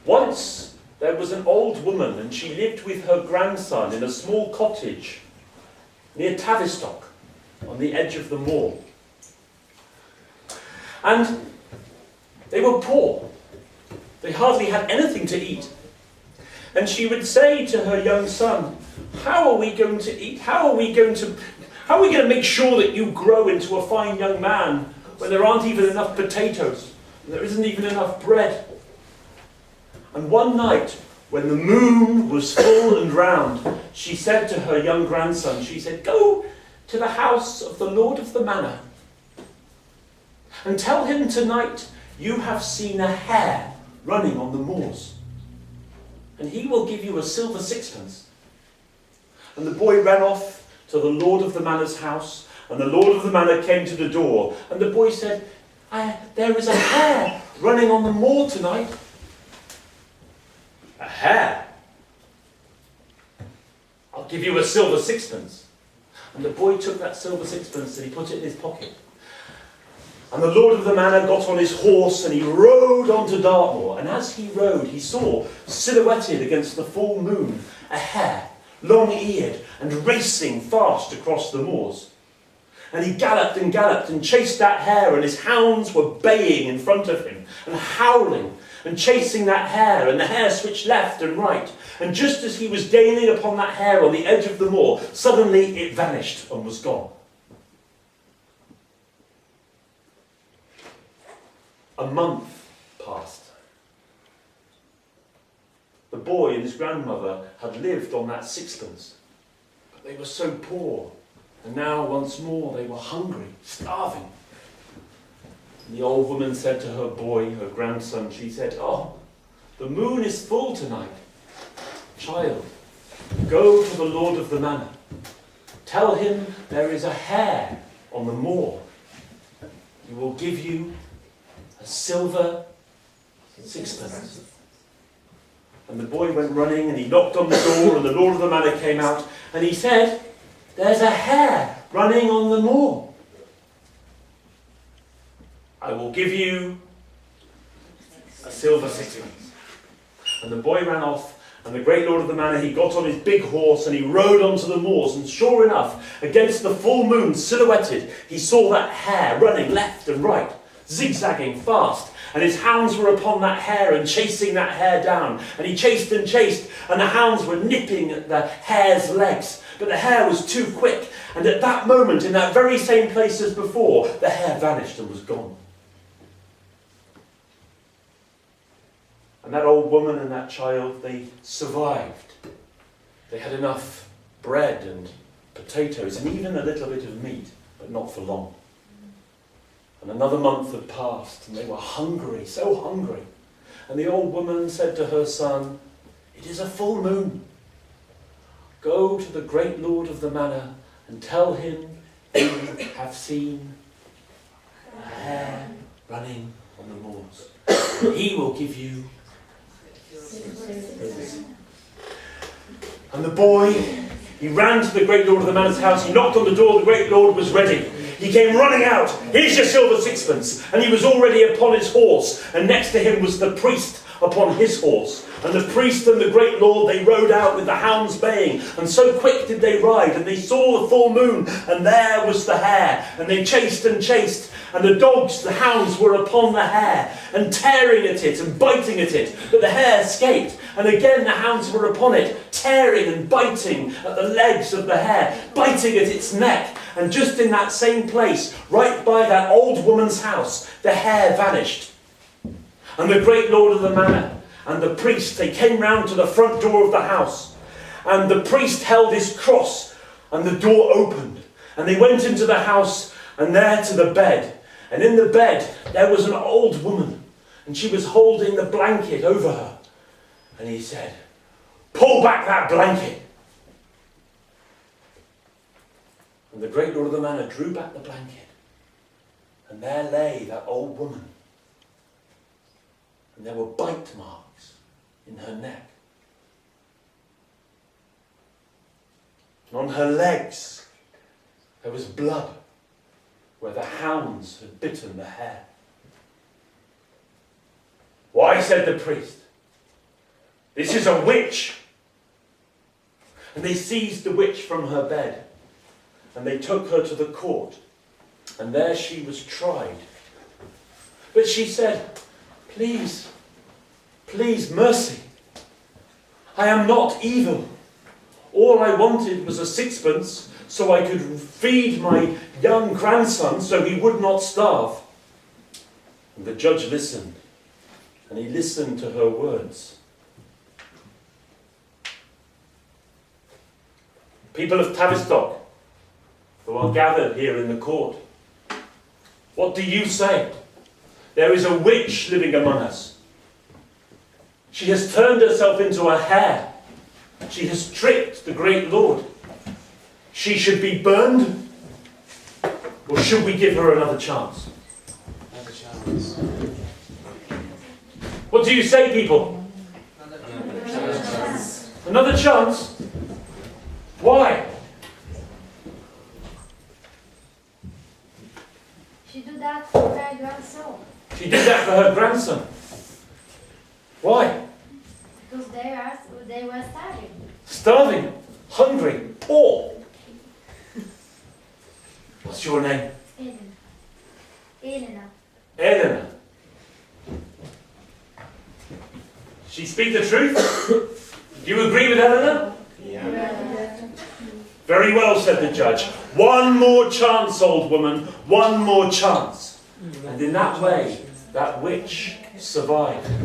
Once there was an old woman, and she lived with her grandson in a small cottage near Tavistock, on the edge of the moor. And they were poor. They hardly had anything to eat. And she would say to her young son, "How are we going to eat? How are we going to make sure that you grow into a fine young man when there aren't even enough potatoes, and there isn't even enough bread?" And one night, when the moon was full and round, she said to her young grandson, she said, "Go to the house of the Lord of the Manor and tell him tonight you have seen a hare running on the moors, and he will give you a silver sixpence." And the boy ran off to the Lord of the Manor's house, and the Lord of the Manor came to the door, and the boy said, "There is a hare running on the moor tonight." "A hare? I'll give you a silver sixpence." And the boy took that silver sixpence and he put it in his pocket. And the Lord of the Manor got on his horse and he rode on to Dartmoor. And as he rode, he saw, silhouetted against the full moon, a hare, long-eared and racing fast across the moors. And he galloped and chased that hare, and his hounds were baying in front of him and howling and chasing that hare, and the hare switched left and right. And just as he was gaining upon that hare on the edge of the moor, suddenly it vanished and was gone. A month passed. The boy and his grandmother had lived on that sixpence, but they were so poor, and now once more they were hungry, starving. And the old woman said to her boy, her grandson, she said, "Oh, the moon is full tonight. Child, go to the Lord of the Manor. Tell him there is a hare on the moor. He will give you a silver sixpence." And the boy went running and he knocked on the door, and the Lord of the Manor came out and he said, "There's a hare running on the moor. I will give you a silver sixpence." And the boy ran off, and the great Lord of the Manor, he got on his big horse and he rode onto the moors, and sure enough, against the full moon silhouetted, he saw that hare running left and right, zigzagging fast, and his hounds were upon that hare and chasing that hare down, and he chased, and the hounds were nipping at the hare's legs, but the hare was too quick, and at that moment, in that very same place as before, the hare vanished and was gone. And that old woman and that child, they survived. They had enough bread and potatoes and even a little bit of meat, but not for long. And another month had passed, and they were hungry, so hungry. And the old woman said to her son, "It is a full moon. Go to the great Lord of the Manor and tell him you have seen a hare running on the moors. And he will give you..." And the boy, he ran to the great Lord of the Manor's house, he knocked on the door, the great Lord was ready. He came running out, "Here's your silver sixpence," and he was already upon his horse, and next to him was the priest upon his horse. And the priest and the great Lord, they rode out with the hounds baying, and so quick did they ride, and they saw the full moon, and there was the hare, and they chased, and the dogs, the hounds, were upon the hare, and tearing at it and biting at it, but the hare escaped, and again the hounds were upon it, tearing and biting at the legs of the hare, biting at its neck, and just in that same place, right by that old woman's house, the hare vanished. And the great Lord of the Manor and the priest, they came round to the front door of the house, and the priest held his cross, and the door opened, and they went into the house, and there to the bed, and in the bed there was an old woman, and she was holding the blanket over her, and he said, "Pull back that blanket." And the great Lord of the Manor drew back the blanket, and there lay that old woman, and there were bite marks in her neck. And on her legs there was blood where the hounds had bitten the hare. "Why," said the priest, This is a witch. And they seized the witch from her bed, and they took her to the court, and there she was tried. But she said, please, please, mercy. I am not evil. All I wanted was a sixpence so I could feed my young grandson so he would not starve. And the judge listened, and he listened to her words. People of Tavistock, who are gathered here in the court, what do you say? There is a witch living among us. She has turned herself into a hare. She has tricked the great Lord. She should be burned, or should we give her another chance? Another chance. What do you say, people? Another chance. Another chance? Why? She did that for her grandson. She did that for her grandson. Why? Because they were starving. Starving, hungry, or? What's your name? Elena. Elena. She speak the truth? Do you agree with Elena? Yeah. Very well, said the judge. One more chance, old woman. One more chance. And in that way, that witch survived.